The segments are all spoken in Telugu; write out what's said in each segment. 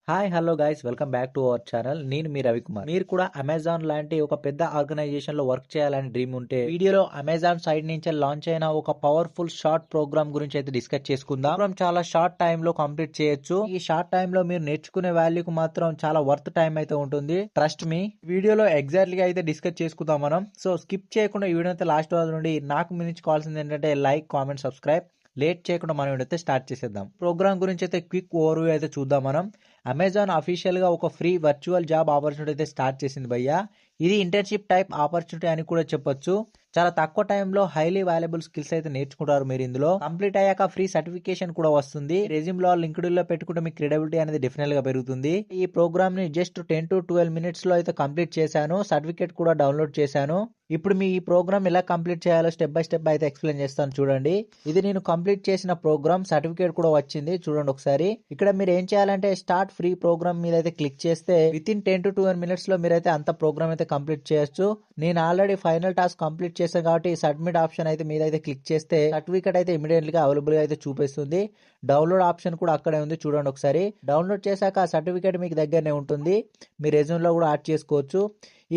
Hi hello guys welcome back to our channel. నేను మీ రవికుమార్. మీరు కూడా అమెజాన్ లాంటి ఒక పెద్ద ఆర్గనైజేషన్ లో వర్క్ చేయాలని డ్రీమ్ ఉంటే వీడియోలో అమెజాన్ సైడ్ నుంచి లాంచ్ అయిన ఒక పవర్ఫుల్ షార్ట్ ప్రోగ్రామ్ గురించి అయితే డిస్కస్ చేసుకుందాం. ప్రోగ్రామ్ చాలా షార్ట్ టైమ్ లో కంప్లీట్ చేయొచ్చు. ఈ షార్ట్ టైమ్ లో మీరు నేర్చుకునే వాల్యూకి మాత్రం చాలా వర్త్ టైం అయితే ఉంటుంది. Trust me. వీడియోలో ఎగ్జాక్ట్లీ అయితే డిస్కస్ చేసుకుందాం మనం. సో స్కిప్ చేయకుండా ఈ వీడియో అయితే లాస్ట్ వరకు నుండి నాకు మీ నుంచి కావాల్సింది ఏంటంటే లైక్, కామెంట్, సబ్స్క్రైబ్. లేట్ చేయకుండా మనం అయితే స్టార్ట్ చేసేద్దాం. ప్రోగ్రామ్ గురించి అయితే క్విక్ ఓవర్వ్యూ అయితే చూద్దాం మనం. అమెజాన్ అఫీషియల్ గా ఒక ఫ్రీ వర్చువల్ జాబ్ ఆపర్చునిటీ అయితే స్టార్ట్ చేసింది భయ్య. ఇది ఇంటర్న్షిప్ టైప్ ఆపర్చునిటీ అని కూడా చెప్పొచ్చు. చాలా తక్కువ టైంలో హైలీ వాల్యుబుల్ స్కిల్స్ అయితే నేర్చుకుంటారు మీరు. ఇందులో కంప్లీట్ అయ్యాక ఫ్రీ సర్టిఫికేషన్ కూడా వస్తుంది. రెజ్యూమ్ లో లింక్డ్ లో పెట్టుకుంటే మీ క్రెడిబిలిటీ అనేది డెఫినెట్ గా పెరుగుతుంది. ఈ ప్రోగ్రామ్ ని జస్ట్ 10 to 12 మినిట్స్ లో అయితే కంప్లీట్ చేశాను. సర్టిఫికేట్ కూడా డౌన్లోడ్ చేశాను. ఇప్పుడు మీ ఈ ప్రోగ్రామ్ ఎలా కంప్లీట్ చేయాలో స్టెప్ బై స్టెప్ అయితే ఎక్స్ప్లెయిన్ చేస్తాను చూడండి. ఇది నేను కంప్లీట్ చేసిన ప్రోగ్రామ్. సర్టిఫికేట్ కూడా వచ్చింది చూడండి ఒకసారి. ఇక్కడ మీరు ఏం చేయాలంటే స్టార్ట్ ఫ్రీ ప్రోగ్రామ్ మీద అయితే క్లిక్ చేస్తే విత్ ఇన్ 10 to 12 మినిట్స్ లో మీరైతే అంత ప్రోగ్రామ్ అయితే కంప్లీట్ చేయొచ్చు. నేను ఆల్రెడీ ఫైనల్ టాస్క్ కంప్లీట్ చేశాను కాబట్టి సబ్మిట్ ఆప్షన్ అయితే మీద అయితే క్లిక్ చేస్తే సర్టిఫికేట్ అయితే ఇమీడియట్ గా అవైలబుల్ గా అయితే చూపిస్తుంది. డౌన్లోడ్ ఆప్షన్ కూడా అక్కడే ఉంది చూడండి ఒకసారి. డౌన్లోడ్ చేశాక ఆ సర్టిఫికేట్ మీకు దగ్గరనే ఉంటుంది. మీ రెజ్యూమ్ లో కూడా యాడ్ చేసుకోవచ్చు.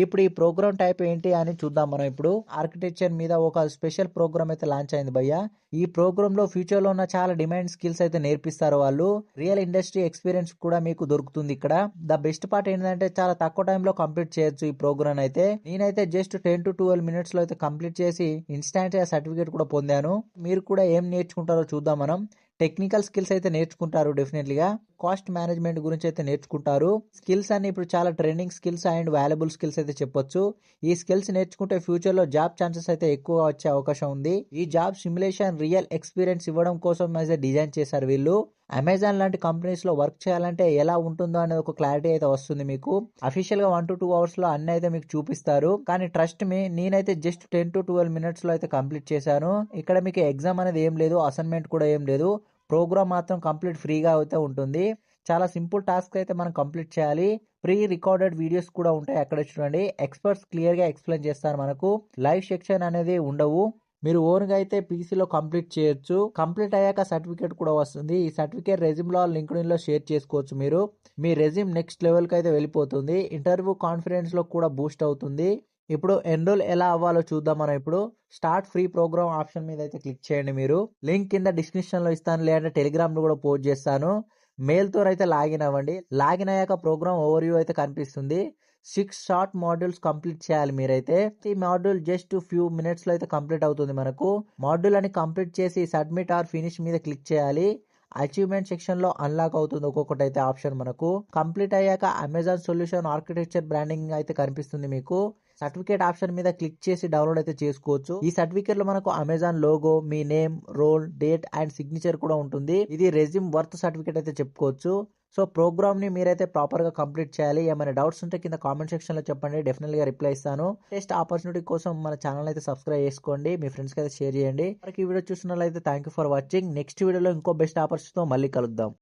ఇప్పుడు ఈ ప్రోగ్రామ్ టైప్ ఏంటి అని చూద్దాం మనం. ఇప్పుడు ఆర్కిటెక్చర్ మీద ఒక స్పెషల్ ప్రోగ్రామ్ అయితే లాంచ్ అయింది భయ్య. ఈ ప్రోగ్రామ్ లో ఫ్యూచర్ లో ఉన్న చాలా డిమాండ్ స్కిల్స్ అయితే నేర్పిస్తారు వాళ్ళు. రియల్ ఇండస్ట్రీ ఎక్స్పీరియన్స్ కూడా మీకు దొరుకుతుంది ఇక్కడ. ద బెస్ట్ పార్ట్ ఏంటంటే చాలా తక్కువ టైంలో కంప్లీట్ చేయొచ్చు ఈ ప్రోగ్రామ్ అయితే. నేనైతే జస్ట్ 10 to 12 మినిట్స్ లో అయితే కంప్లీట్ చేసి ఇన్స్టాంట్ సర్టిఫికేట్ కూడా పొందాను. మీరు కూడా ఏం నేర్చుకుంటారో చూద్దాం మనం. టెక్నికల్ స్కిల్స్ అయితే నేర్చుకుంటారు డెఫినెట్లీగా. కాస్ట్ మేనేజ్మెంట్ గురించి అయితే నేర్చుకుంటారు. స్కిల్స్ అన్ని ఇప్పుడు చాలా trending skills and valuable skills అయితే చెప్పొచ్చు. ఈ స్కిల్స్ నేర్చుకుంటే ఫ్యూచర్ లో జాబ్ ఛాన్సెస్ అయితే ఎక్కువ వచ్చే అవకాశం ఉంది. ఈ జాబ్ సిమ్యులేషన్ రియల్ ఎక్స్పీరియన్స్ ఇవ్వడం కోసం అయితే డిజైన్ చేశారు వీళ్ళు. అమెజాన్ లాంటి కంపెనీస్ లో వర్క్ చేయాలంటే ఎలా ఉంటుందో అనేది ఒక క్లారిటీ అయితే వస్తుంది మీకు. అఫీషియల్ గా 1 to 2 అవర్స్ లో అన్ని అయితే మీకు చూపిస్తారు. కానీ ట్రస్ట్ మీ, నేనైతే జస్ట్ 10 to 12 మినిట్స్ లో అయితే కంప్లీట్ చేశాను. ఇక్కడ మీకు ఎగ్జామ్ అనేది ఏం లేదు, అసైన్మెంట్ కూడా ఏం లేదు. ప్రోగ్రామ్ మాత్రం కంప్లీట్ ఫ్రీగా అయితే ఉంటుంది. చాలా సింపుల్ టాస్క్ అయితే మనం కంప్లీట్ చేయాలి. ప్రీ రికార్డెడ్ వీడియోస్ కూడా ఉంటాయి అక్కడ చూడండి. ఎక్స్పర్ట్స్ క్లియర్ గా ఎక్స్ప్లెయిన్ చేస్తారు మనకు. లైవ్ సెక్షన్ అనేది ఉండవు. మీరు ఓన్ గా అయితే పీసీలో కంప్లీట్ చేయొచ్చు. కంప్లీట్ అయ్యాక సర్టిఫికేట్ కూడా వస్తుంది. ఈ సర్టిఫికేట్ రెజ్యూమ్ లో లింక్డ్ఇన్ లో షేర్ చేసుకోవచ్చు మీరు. మీ రెజ్యూమ్ నెక్స్ట్ లెవెల్ కి అయితే వెళ్ళిపోతుంది. ఇంటర్వ్యూ కాన్ఫిడెన్స్ లో కూడా బూస్ట్ అవుతుంది. ఇప్పుడు ఎన్రోల్ ఎలా అవ్వాలో చూద్దాం మనం. ఇప్పుడు స్టార్ట్ ఫ్రీ ప్రోగ్రామ్ ఆప్షన్ మీద అయితే క్లిక్ చేయండి మీరు. లింక్ కింద డిస్క్రిప్షన్ లో ఇస్తాను, లేదంటే టెలిగ్రామ్ లో కూడా పోస్ట్ చేస్తాను. మెయిల్ తో అయితే లాగిన్ అవ్వండి. లాగిన్ అయ్యాక ప్రోగ్రామ్ ఓవర్ వ్యూ అయితే కనిపిస్తుంది. 6 షార్ట్ మాడ్యూల్స్ కంప్లీట్ చేయాలి మీరైతే. ఈ మాడ్యూల్ జస్ట్ ఫ్యూ మినిట్స్ లో అయితే కంప్లీట్ అవుతుంది మనకు. మాడ్యూల్ అని కంప్లీట్ చేసి సబ్మిట్ ఆర్ ఫినిష్ మీద క్లిక్ చేయాలి. అచీవ్మెంట్ సెక్షన్ లో అన్లాక్ అవుతుంది ఒక్కొక్కటి అయితే ఆప్షన్ మనకు. కంప్లీట్ అయ్యాక అమెజాన్ సొల్యూషన్ ఆర్కిటెక్చర్ బ్రాండింగ్ అయితే కనిపిస్తుంది మీకు. సర్టిఫికేట్ ఆప్షన్ మీద క్లిక్ చేసి డౌన్లోడ్ అయితే చేసుకోవచ్చు. ఈ సర్టిఫికేట్ లో మనకు అమెజాన్ లోగో, మీ name, role, date and signature కూడా ఉంటుంది. ఇది రెజ్యూమ్ వర్త్ సర్టిఫికేట్ అయితే చెప్పుకోవచ్చు. సో ప్రోగ్రామ్ ని మీరైతే ప్రాపర్ గా కంప్లీట్ చేయాలి. ఏమైనా డౌట్స్ ఉంటే కింద కామెంట్ సెక్షన్ లో చెప్పండి, డెఫినెట్ గా రిప్లై ఇస్తాను. నెక్స్ట్ ఆపర్చునిటీ కోసం మన ఛానల్ అయితే సబ్స్క్రైబ్ చేసుకోండి, మీ ఫ్రెండ్స్ కి అయితే షేర్ చేయండి. ఈ వీడియో చూస్తున్నట్లయితే thank you for watching. Next వీడియోలో ఇంకో బెస్ట్ ఆపర్చునిటీతో మళ్ళీ కలుద్దాం.